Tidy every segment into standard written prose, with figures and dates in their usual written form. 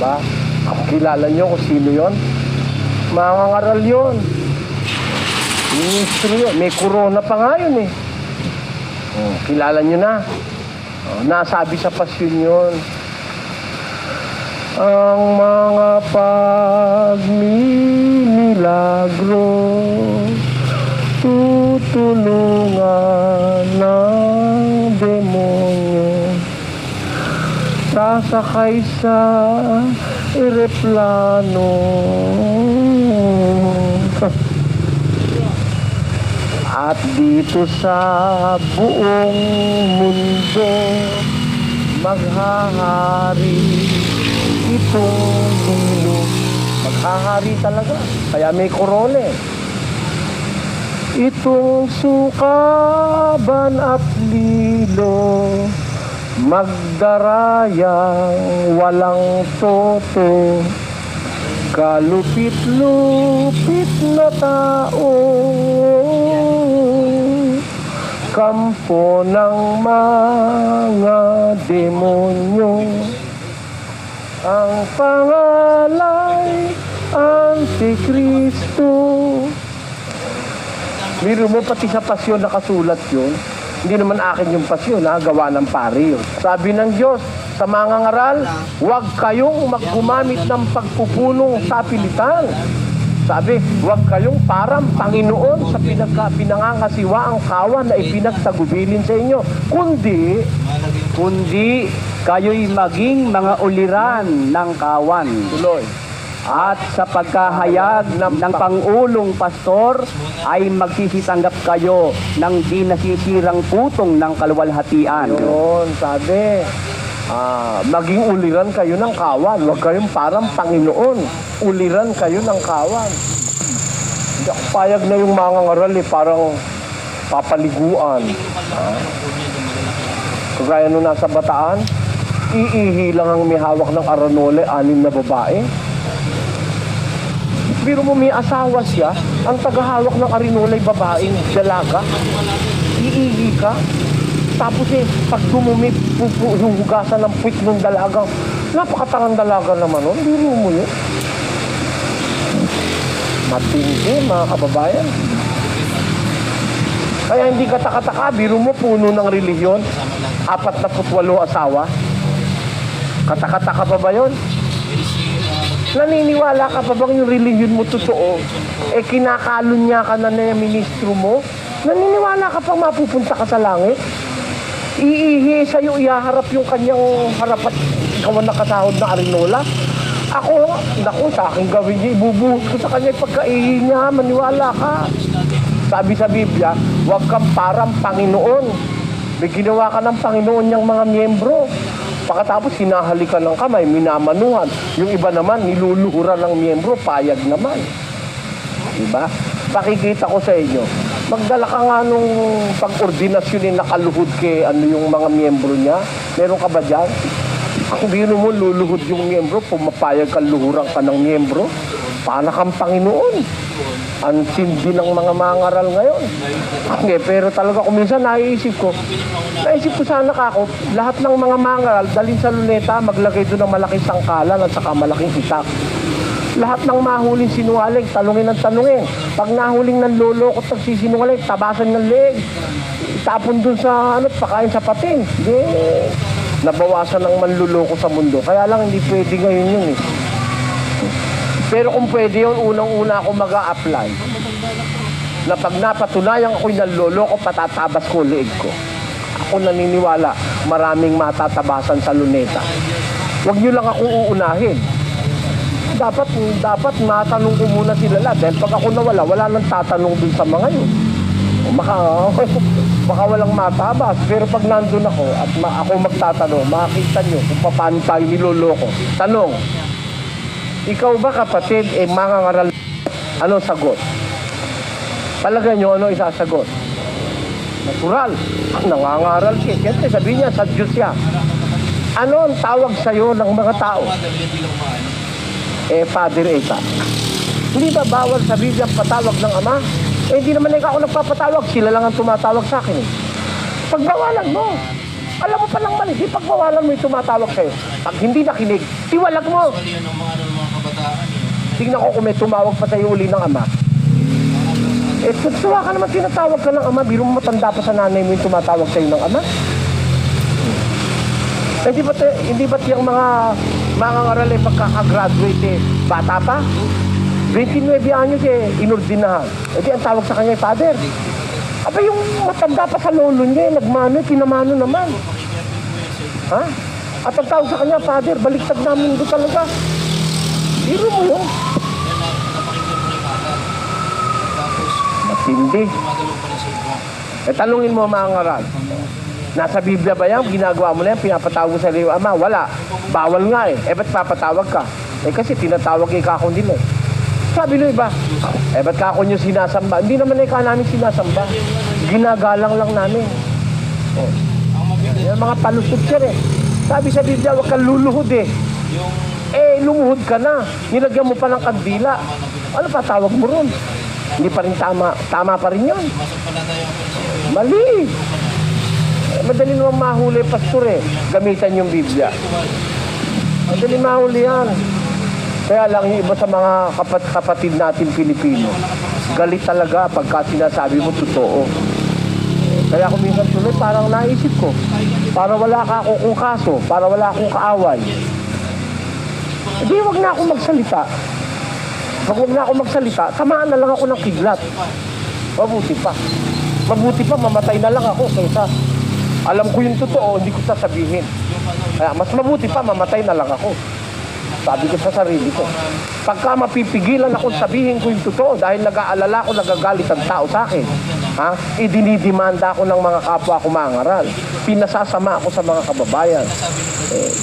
Diba? Kilala nyo kung sino yon? Mangangaral yun. Ministro yun. May corona pa nga yun eh. Kilala nyo na. Nasabi sa pasyon yun. Ang mga pagmimilagro tutulungan ng demonyo. Sasakay sa eroplano. At dito sa buong mundo maghahari itong mundo. Maghahari talaga. Kaya may corona eh. Itong sukaban at lilo, magdarayang walang toto, kalupit-lupit na tao, kampo ng mga demonyo. Ang pangalay Antikristo. Biro mo, pati sa pasyon nakasulat yun. Hindi naman akin yung pasyon, gawa ng pari yun. Sabi ng Diyos sa mangangaral, huwag kayong maggumamit ng pagpupulong sa pilitan. Sabi, huwag kayong parang Panginoon sa pinangangasiwaang kawan na ipinagtagubilin sa inyo. Kundi kayo'y maging mga uliran ng kawan. Tuloy. At sa pagkahayag ng Pangulong Pastor ay magsisitanggap kayo ng di nasisirang putong ng kaluwalhatian. Yun, sabi. Maging uliran kayo ng kawan. Huwag kayong parang Panginoon. Uliran kayo ng kawan. Hindi ako payag na yung mga ngaral parang papaliguan. Kagaya nung nasa Bataan, iihi lang ang may hawak ng aranole, 6 na babae. Pero mo may asawa siya, ang tagahawak ng arinolay babaeng dalaga, iihi ka. Tapos pag dumumi, hugasan ng puwit ng dalagang, napakatangang dalaga naman nun, biro mo yun. Matindi, mga kababayan. Kaya hindi katakataka, biro mo, puno ng relihiyon, 48 asawa. Katakataka pa ba yun? Naniniwala ka pa bang yung relihiyon mo totoo? Kinakalon niya ka na yung ministro mo? Naniniwala ka pang mapupunta ka sa langit? Iihi sa'yo, ihaharap yung kanyang harap at ikaw ang nakasahod na arinola? Ako, naku, sa akin gawin niya, ibubuhos ko sa kanya yung pagkaihi niya, maniwala ka. Sabi sa Biblia, huwag kang parang Panginoon. May ginawa ka ng Panginoon niyang mga miyembro. Pagkatapos hinahalikan ng kamay, minamanuhan. Yung iba naman, niluluhuran ng miyembro, payag naman. Diba? Pakikita ko sa inyo. Magdala ka nga nung pag-ordinasyon nakaluhod kay yung mga miyembro niya. Meron ka ba dyan? Kung bino mo, luluhod yung miyembro, pumapayag ka, luhurang ka ng miyembro. Paano kang Panginoon? Ang sindi ng mga mangaral ngayon. Pero talaga kung minsan naisip ko sana ako, lahat ng mga mangaral, dalhin sa luneta, maglagay doon ng malaking sangkalan at saka malaking itak. Lahat ng mahuling sinungaling, tanungin ng tanungin. Pag nahuling ng loloko at nagsisinungaling, tabasan ng leeg. Itapon doon sa, pakain sa pating. Hindi. Nabawasan ng manluloko sa mundo. Kaya lang hindi pwede ngayon yun eh. Pero kung pwede yun, unang-una ako mag-a-apply. Na pag napatunayan ako'y nanloloko, patatabas ko leeg ko. Ako naniniwala, maraming matatabasan sa luneta. Huwag nyo lang akong uunahin. Dapat matanong ko muna sila lahat. Dahil pag ako nawala, wala nang tatanong dun sa mga yun. Baka walang matabas. Pero pag nandun ako at ako magtatanong, makikita nyo kung paano tayo niloloko. Tanong, ikaw ba kapatid, mangangaral, ano sagot? Palagay nyo, ano isasagot? Natural. Nangangaral siya. Siyempre, sabihin niya, sa Diyos siya. Ano ang tawag sa'yo ng mga tao? Father Eta. Hindi ba bawal sa Biblia patawag ng Ama? Hindi naman ako nagpapatawag. Sila lang ang tumatawag sa akin. Pagbawalan mo. Alam mo palang mali, di pagbawalan mo yung tumatawag sa'yo. Pag hindi nakinig, tiwalag mo. Actually, yun ang mga kabataan. Tingnan ko kung may tumawag pa sa'yo uli ng ama. Eh, tuwa ka naman tinatawag ka ng ama, biro mo matanda pa sa nanay mo yung tumatawag sa'yo ng ama. Hindi ba't yung mga ngaral eh pagkakagraduate eh, bata pa? 29 anyos eh, inordinahan. E di ang tawag sa kanya father. Aba yung matanda pa sa lolo niya eh, nagmano, pinamano naman. Ha? At ang tawag sa kanya, father, baliktad namin doon talaga. Biro mo yun. Matindi. Eh, talungin mo mga ngaral. Nasa Biblia ba yan? Ginagawa mo na yan? Pinapatawag sa iyo, ama? Wala. Bawal nga eh. Eh, ba't papatawag ka? Eh, kasi tinatawag kay kakon nila eh. Sabi nyo iba, eh, ba't kakon nyo sinasamba? Hindi naman eh ka namin sinasamba. Ginagalang lang namin. Oh. Yung mga palusot yan eh. Sabi sa Biblia, huwag kang luluhod eh. Eh, lumuhod ka na. Nilagyan mo pa ng kandila. Ano pa tawag mo ron? Hindi pa rin tama. Tama pa rin yun. Mali. Madali naman mahuli, pastor eh. Gamitan yung Biblia. Madali mahuli yan. Kaya lang yung iba sa mga kapatid natin Pilipino, galit talaga pagka sinasabi mo totoo. Kaya kung minsan tuloy, parang naisip ko, para wala ka akong kaso, para wala akong kaaway. Hindi, wag na akong magsalita. Pag wag na akong magsalita, tamaan na lang ako ng kidlat. Mabuti pa. Mabuti pa, mamatay na lang ako kaysa alam ko yung totoo, hindi ko sasabihin. Kaya mas mabuti pa, mamatay na lang ako. Sabi ko sa sarili ko. Pagka mapipigilan ako sabihin ko yung totoo dahil nag-aalala ko, nagagalit ang tao sa akin. Ha? Idinidimanda ako ng mga kapwa ko mangaral. Pinasasama ako sa mga kababayan.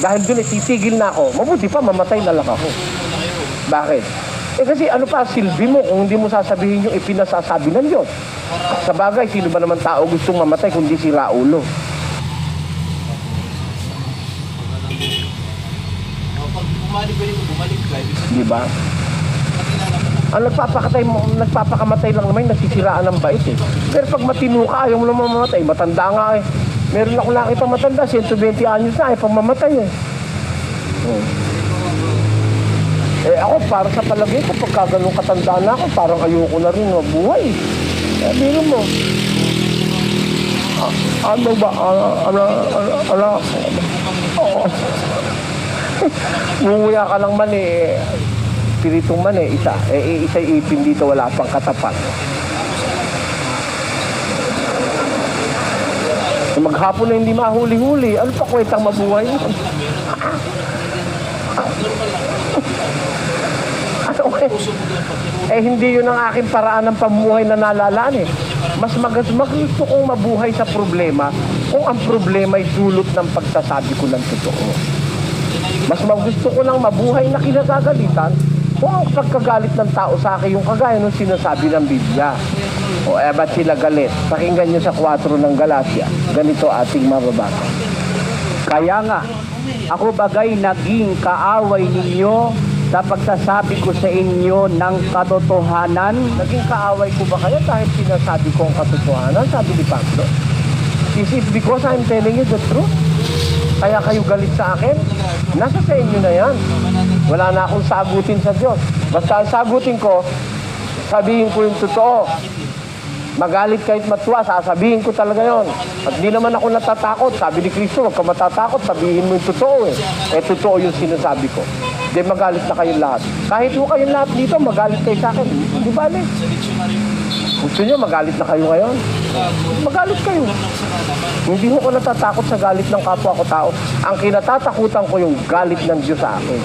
Dahil doon titigil na ako. Mabuti pa, mamatay na lang ako. Bakit? Eh kasi ano pa silbi mo kung hindi mo sasabihin yung ipinasasabi ng Diyos. Sa bagay, sino ba naman tao gustong mamatay kundi si Raulo? Di ba? Ang nagpapakamatay lang naman, nasisiraan ng bait eh. Pero pag matino ka, ayaw mo naman mamatay. Matanda nga eh. Meron ako nakita matanda, 120 anyos na, pag mamatay eh. Eh ako, para sa palagay ko, pagka ganun katanda na ako, parang ayoko na rin mabuhay. Eh, biro mo. Ano ba? Oo. Munguya ka lang man eh. Piritong man eh, isa. Eh, isa'y ipin dito, wala pang katapat. Maghapon na hindi mahuli-huli. Ano pa kwentang mabuhay mo? Eh hindi yun ang aking paraan ng pamuhay na nalalaan eh. Mas gusto kong mabuhay sa problema kung ang problema ay dulot ng pagsasabi ko ng totoo. Mas gusto ko lang mabuhay na kinagagalitan kung ang pagkagalit ng tao sa akin yung kagaya nung sinasabi ng Biblia. O ba't sila galit? Pakinggan nyo sa 4 ng Galatia. Ganito ating mababasa. Kaya nga, ako bagay naging kaaway ninyo sa pagsasabi ko sa inyo ng katotohanan. Naging kaaway ko ba kayo dahil sinasabi ko ang katotohanan? Sabi ni Pablo. Is it because I'm telling you the truth? Kaya kayo galit sa akin? Nasa sa inyo na yan. Wala na akong sagutin sa Diyos. Basta ang sagutin ko, sabihin ko yung totoo. Magalit kahit matuwa, sasabihin ko talaga yon. At di naman ako natatakot. Sabi ni Kristo, huwag ka matatakot, sabihin mo yung totoo eh. Eh, totoo yung sinasabi ko. Di magalit na kayong lahat. Kahit mo kayong lahat dito, magalit kayo sa akin. Di ba, Ali? Gusto nyo, magalit na kayo ngayon? Magalit kayo. Hindi ko natatakot sa galit ng kapwa ko tao. Ang kinatatakutan ko yung galit ng Diyos sa akin.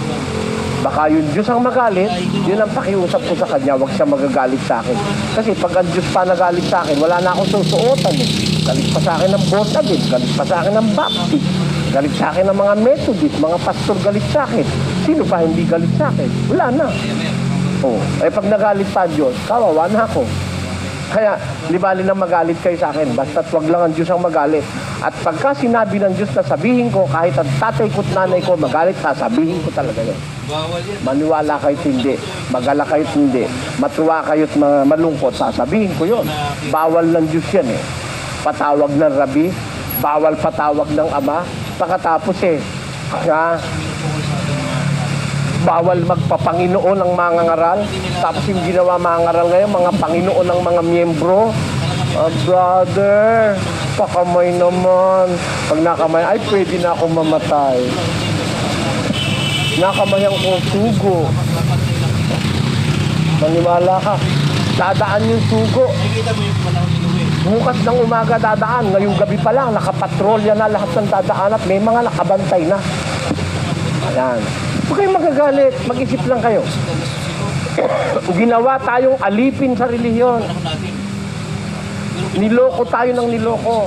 Baka yung Diyos ang magalit, yun ang pakiusap ko sa Kanya, huwag siya magagalit sa akin. Kasi pag ang Diyos pa nagalit sa akin, wala na akong susuotan eh. Galit pa sa akin ng born again, galit pa sa akin ng Baptist, galit sa akin ng mga Methodist, mga pastor galit sa akin. Sino pa hindi galit sa akin? Wala na. Oh, eh pag nagalit pa ang Diyos, kawawa na ako. Kaya, libali na magalit kayo sa akin. Basta't wag lang ang Diyos ang magalit. At pagka sinabi ng Diyos na sabihin ko, kahit ang tatay ko't nanay ko magalit, sasabihin ko talaga yun. Maniwala kayo't hindi. Magala kayo't hindi. Matuwa kayo't malungkot, sasabihin ko yun. Bawal ng Diyos yan eh. Patawag ng Rabi, bawal patawag ng ama. Pagkatapos bawal magpapanginoon ng mga ngaral. Tapos yung ginawa mga ngaral ngayon, mga panginoon ng mga miyembro. Brother, pakamay naman. Pag nakamay, ay pwede na akong mamatay. Nakamayan kong sugo. Maniwala ka. Dadaan yung sugo. Nakikita mo yung panahon ni Noe. Bukas ng umaga dadaan. Ngayong gabi pa lang, nakapatrolya na lahat ng dadaan at may mga nakabantay na. Ayan. Huwag kayong magagalit. Mag-isip lang kayo. Ginawa tayong alipin sa relihiyon. Niloko tayo ng niloko.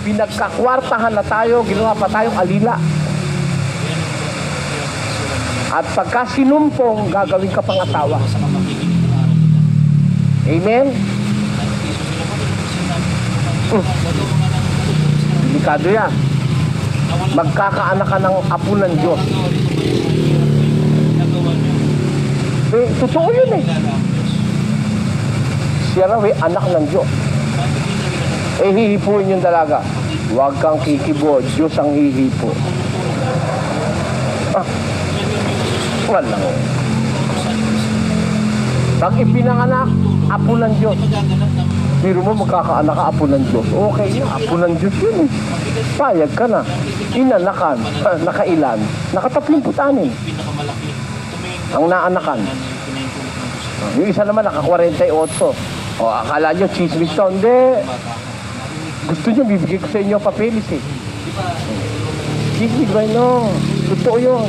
Pinagkakwartahan na tayo. Ginawa pa tayong alila. At pagka sinumpong, gagawin ka pang asawa. Amen? Delikado yan. Magkakaanak ka ng apo ng Diyos. Totoo yun Siya raw anak ng Diyos. Hihipuin yung dalaga. Huwag kang kikibo. Diyos ang hihipo. Wala. Pag ipinanganak, apo ng Diyos. Biro mo magkakaanak ka, apo ng Diyos. Okay na, apo ng Diyos yun Payag ka na. Inanakan, nakailan, naka-36. Ang naanakan. Yung isa naman, naka-48. O, akala nyo, chismis to. Hindi. Gusto nyo, bibigay ko sa inyo papeles Chismis ba? No. Totoo yun.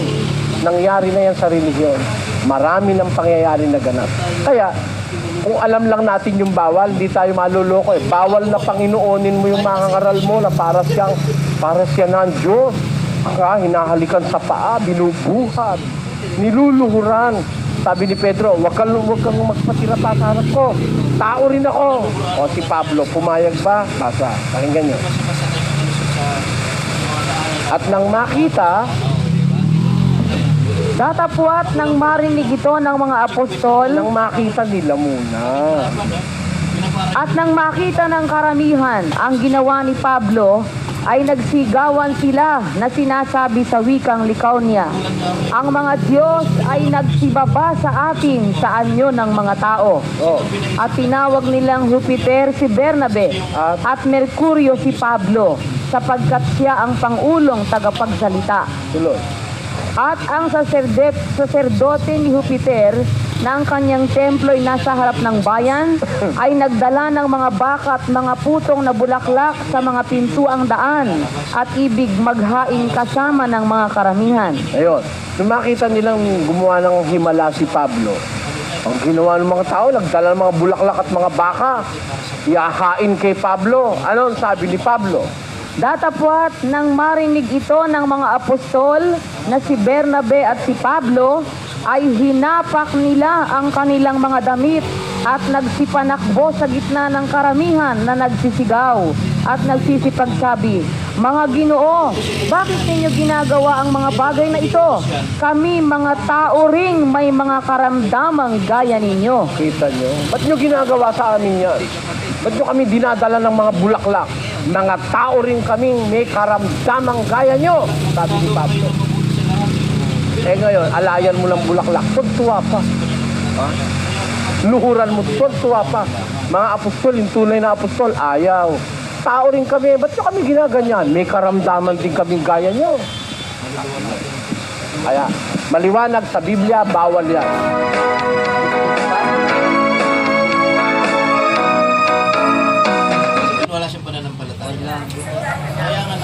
Nangyari na yan sa relihiyon. Marami ng pangyayari na ganap. Kaya, kung alam lang natin yung bawal, hindi tayo maluloko Bawal na Panginoonin mo yung mga ngaral mo na para siya ng Diyos. Hinahalikan sa paa, binubuhat, niluluhuran. Sabi ni Pedro, wag kang magpatira pa sa harap ko. Tao rin ako. O si Pablo, pumayag ba? Basa, pakinggan nyo. At nang makita, datapwat nang marinig ito ng mga apostol nang makita nila muna. at nang makita ng karamihan ang ginawa ni Pablo, ay nagsigawan sila na sinasabi sa wikang Lycaonia, ang mga Diyos ay nagsibaba sa atin sa anyo ng mga tao. At tinawag nilang Jupiter si Bernabe at Mercurio si Pablo, sapagkat siya ang pangulong tagapagsalita. Tuloy. At ang saserdote ni Jupiter na ang kanyang templo ay nasa harap ng bayan, ay nagdala ng mga baka at mga putong na bulaklak sa mga pintuang daan at ibig maghain kasama ng mga karamihan. Ayun. Nung makita nilang gumawa ng himala si Pablo, ang ginawa ng mga tao, nagdala ng mga bulaklak at mga baka, ihahain kay Pablo. Ano ang sabi ni Pablo? Datapwat nang marinig ito ng mga apostol na si Bernabe at si Pablo, ay hinapak nila ang kanilang mga damit at nagsipanakbo sa gitna ng karamihan na nagsisigaw at nagsisipagsabi, mga Ginoo, bakit ninyo ginagawa ang mga bagay na ito? Kami mga tao ring may mga karamdamang gaya ninyo. Kita nyo? Ba't nyo ginagawa sa amin yan? Ba't nyo kami dinadala ng mga bulaklak? Mga tao rin kaming may karamdamang gaya nyo, sabi ni Pablo. Ngayon, alayan mo ng bulaklak, tuwa pa. Luhuran mo, tuwa pa. Mga apostol, yung tunay na apostol, ayaw. Tao rin kami, ba't nyo kami ginaganyan? May karamdaman din kaming gaya nyo. Kaya, maliwanag sa Biblia, bawal yan. Wala siyang pananampalataya. Kaya nga